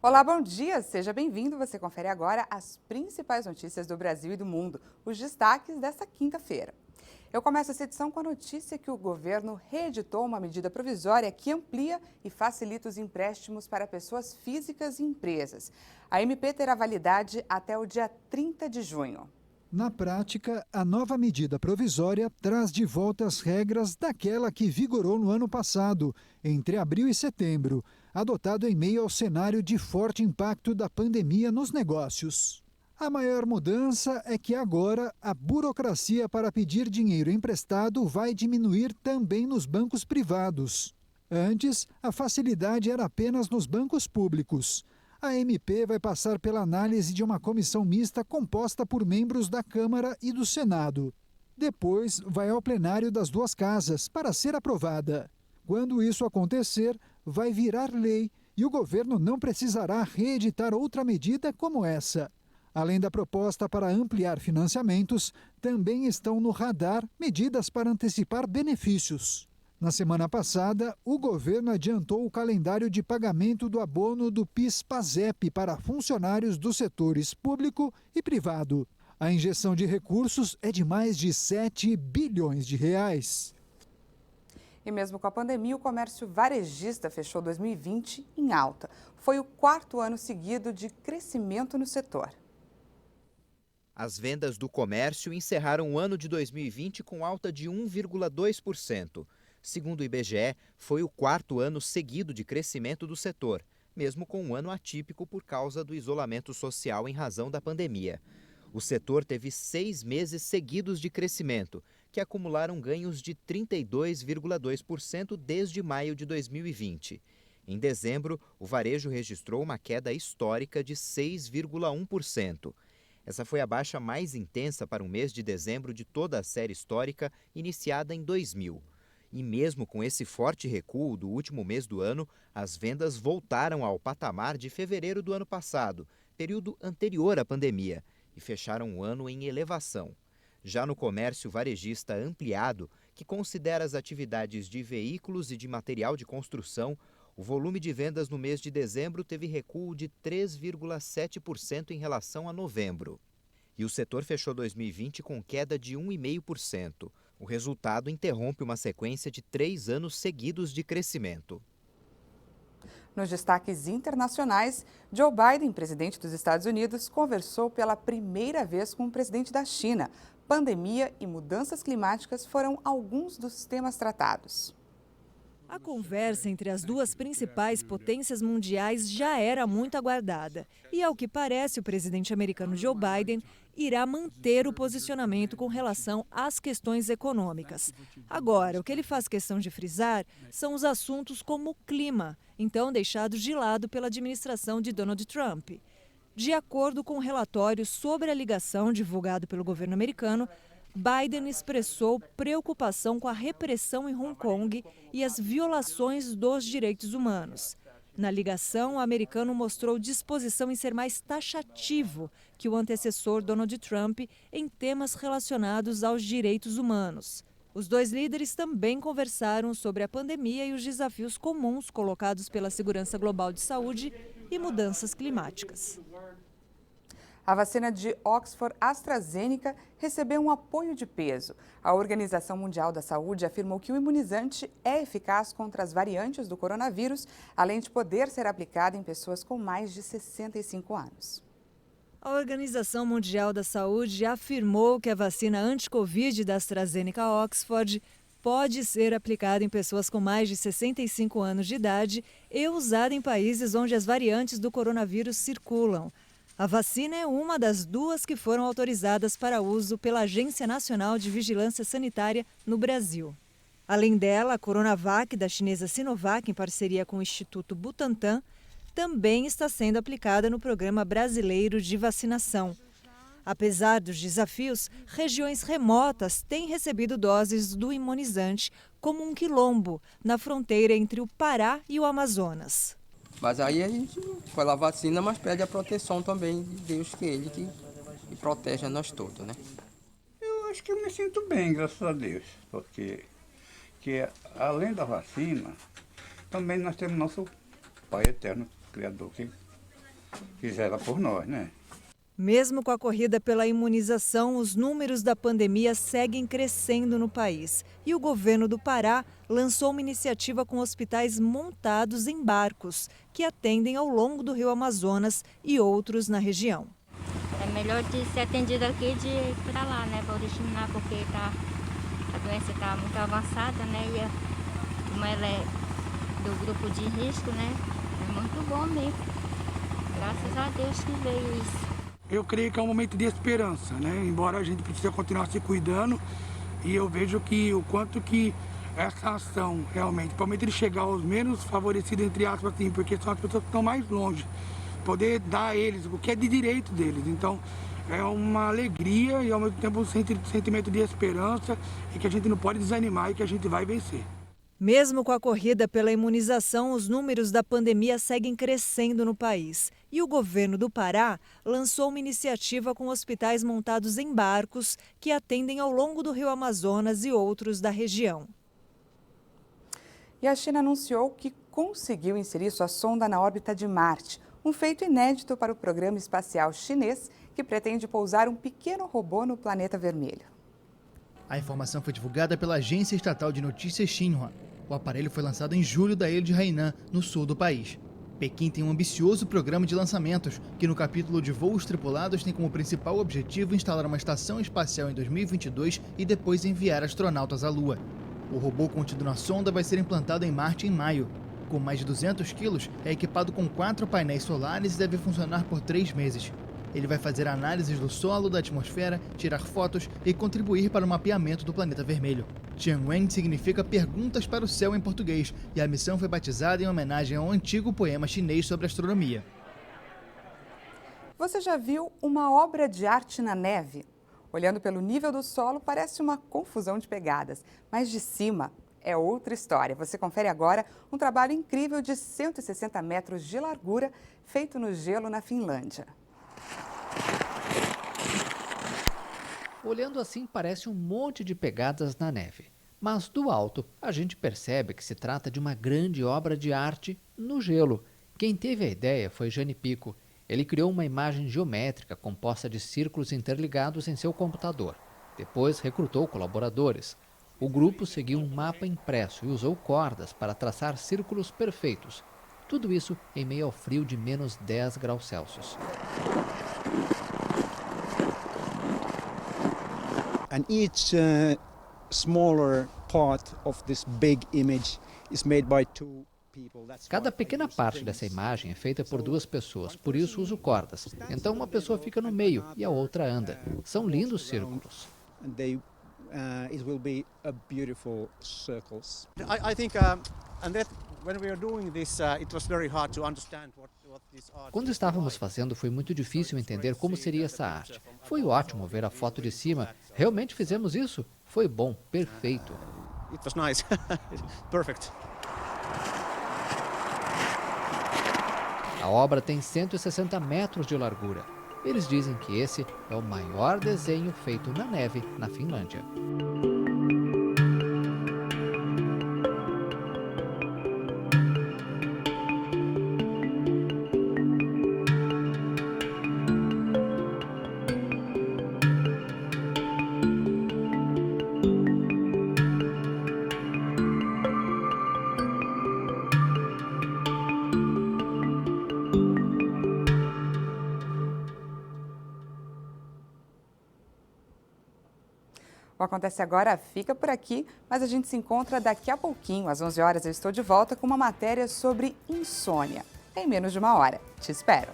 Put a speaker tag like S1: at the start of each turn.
S1: Olá, bom dia, seja bem-vindo. Você confere agora as principais notícias do Brasil e do mundo, os destaques desta quinta-feira. Eu começo essa edição com a notícia que o governo reeditou uma medida provisória que amplia e facilita os empréstimos para pessoas físicas e empresas. A MP terá validade até o dia 30 de junho.
S2: Na prática, a nova medida provisória traz de volta as regras daquela que vigorou no ano passado, entre abril e setembro, adotado em meio ao cenário de forte impacto da pandemia nos negócios. A maior mudança é que agora a burocracia para pedir dinheiro emprestado vai diminuir também nos bancos privados. Antes, a facilidade era apenas nos bancos públicos. A MP vai passar pela análise de uma comissão mista composta por membros da Câmara e do Senado. Depois, vai ao plenário das duas casas para ser aprovada. Quando isso acontecer, vai virar lei e o governo não precisará reeditar outra medida como essa. Além da proposta para ampliar financiamentos, também estão no radar medidas para antecipar benefícios. Na semana passada, o governo adiantou o calendário de pagamento do abono do PIS/PASEP para funcionários dos setores público e privado. A injeção de recursos é de mais de 7 bilhões de reais.
S1: E mesmo com a pandemia, o comércio varejista fechou 2020 em alta. Foi o quarto ano seguido de crescimento no setor.
S3: As vendas do comércio encerraram o ano de 2020 com alta de 1,2%. Segundo o IBGE, foi o quarto ano seguido de crescimento do setor, mesmo com um ano atípico por causa do isolamento social em razão da pandemia. O setor teve 6 meses seguidos de crescimento, que acumularam ganhos de 32,2% desde maio de 2020. Em dezembro, o varejo registrou uma queda histórica de 6,1%. Essa foi a baixa mais intensa para o mês de dezembro de toda a série histórica, iniciada em 2000. E mesmo com esse forte recuo do último mês do ano, as vendas voltaram ao patamar de fevereiro do ano passado, período anterior à pandemia, e fecharam o ano em elevação. Já no comércio varejista ampliado, que considera as atividades de veículos e de material de construção, o volume de vendas no mês de dezembro teve recuo de 3,7% em relação a novembro. E o setor fechou 2020 com queda de 1,5%. O resultado interrompe uma sequência de 3 anos seguidos de crescimento.
S1: Nos destaques internacionais, Joe Biden, presidente dos Estados Unidos, conversou pela primeira vez com o presidente da China. Pandemia e mudanças climáticas foram alguns dos temas tratados.
S4: A conversa entre as duas principais potências mundiais já era muito aguardada. E, ao que parece, o presidente americano Joe Biden irá manter o posicionamento com relação às questões econômicas. Agora, o que ele faz questão de frisar são os assuntos como o clima, então deixados de lado pela administração de Donald Trump. De acordo com o relatório sobre a ligação divulgado pelo governo americano, Biden expressou preocupação com a repressão em Hong Kong e as violações dos direitos humanos. Na ligação, o americano mostrou disposição em ser mais taxativo que o antecessor Donald Trump em temas relacionados aos direitos humanos. Os dois líderes também conversaram sobre a pandemia e os desafios comuns colocados pela segurança global de saúde e mudanças climáticas.
S1: A vacina de Oxford AstraZeneca recebeu um apoio de peso. A Organização Mundial da Saúde afirmou que o imunizante é eficaz contra as variantes do coronavírus, além de poder ser aplicado em pessoas com mais de 65 anos.
S4: A Organização Mundial da Saúde afirmou que a vacina anti-Covid da AstraZeneca Oxford pode ser aplicada em pessoas com mais de 65 anos de idade e usada em países onde as variantes do coronavírus circulam. A vacina é uma das duas que foram autorizadas para uso pela Agência Nacional de Vigilância Sanitária no Brasil. Além dela, a Coronavac, da chinesa Sinovac, em parceria com o Instituto Butantan, também está sendo aplicada no Programa Brasileiro de Vacinação. Apesar dos desafios, regiões remotas têm recebido doses do imunizante, como um quilombo, na fronteira entre o Pará e o Amazonas.
S5: Mas aí a gente faz a vacina, mas pede a proteção também de Deus, que é Ele que protege a nós todos, né?
S6: Eu acho que eu me sinto bem, graças a Deus, porque além da vacina, também nós temos nosso Pai Eterno, Criador, que fizeram por nós, né?
S4: Mesmo com a corrida pela imunização, os números da pandemia seguem crescendo no país. E o governo do Pará lançou uma iniciativa com hospitais montados em barcos, que atendem ao longo do Rio Amazonas e outros na região.
S7: É melhor de ser atendido aqui de ir para lá, né, para originar, porque a doença está muito avançada, né, e como ela é do grupo de risco, né, é muito bom mesmo. Graças a Deus que veio isso.
S8: Eu creio que é um momento de esperança, né? Embora a gente precise continuar se cuidando, e eu vejo que o quanto que essa ação realmente, principalmente de chegar aos menos favorecidos, entre aspas, assim, porque são as pessoas que estão mais longe, poder dar a eles o que é de direito deles. Então, é uma alegria e ao mesmo tempo um sentimento de esperança e que a gente não pode desanimar e que a gente vai vencer.
S4: Mesmo com a corrida pela imunização, os números da pandemia seguem crescendo no país. E o governo do Pará lançou uma iniciativa com hospitais montados em barcos que atendem ao longo do Rio Amazonas e outros da região.
S1: E a China anunciou que conseguiu inserir sua sonda na órbita de Marte, um feito inédito para o programa espacial chinês, que pretende pousar um pequeno robô no planeta vermelho.
S9: A informação foi divulgada pela agência estatal de notícias Xinhua. O aparelho foi lançado em julho da ilha de Hainan, no sul do país. Pequim tem um ambicioso programa de lançamentos, que no capítulo de voos tripulados tem como principal objetivo instalar uma estação espacial em 2022 e depois enviar astronautas à Lua. O robô contido na sonda vai ser implantado em Marte em maio. Com mais de 200 quilos, é equipado com 4 painéis solares e deve funcionar por 3 meses. Ele vai fazer análises do solo, da atmosfera, tirar fotos e contribuir para o mapeamento do planeta vermelho. Tianwen significa perguntas para o céu em português, e a missão foi batizada em homenagem ao antigo poema chinês sobre astronomia.
S1: Você já viu uma obra de arte na neve? Olhando pelo nível do solo, parece uma confusão de pegadas, mas de cima é outra história. Você confere agora um trabalho incrível de 160 metros de largura, feito no gelo na Finlândia.
S10: Olhando assim, parece um monte de pegadas na neve. Mas do alto, a gente percebe que se trata de uma grande obra de arte no gelo. Quem teve a ideia foi Jani Pico. Ele criou uma imagem geométrica composta de círculos interligados em seu computador. Depois recrutou colaboradores. O grupo seguiu um mapa impresso e usou cordas para traçar círculos perfeitos. Tudo isso em meio ao frio de menos 10 graus Celsius.
S11: And each smaller part of this big image is made by 2 people.
S10: Cada pequena parte dessa imagem é feita por 2 pessoas, por isso uso cordas. Então uma pessoa fica no meio e a outra anda. São lindos círculos.
S11: It will be a beautiful circles.
S12: I think and that when we are doing this it was very hard to understand what this art.
S10: Quando estávamos fazendo, foi muito difícil entender como seria essa arte. Foi ótimo ver a foto de cima. Realmente fizemos isso? Foi bom, perfeito.
S12: It was nice. Perfect.
S10: A obra tem 160 metros de largura. Eles dizem que esse é o maior desenho feito na neve na Finlândia.
S1: O Acontece Agora fica por aqui, mas a gente se encontra daqui a pouquinho. Às 11 horas eu estou de volta com uma matéria sobre insônia. Em menos de uma hora. Te espero!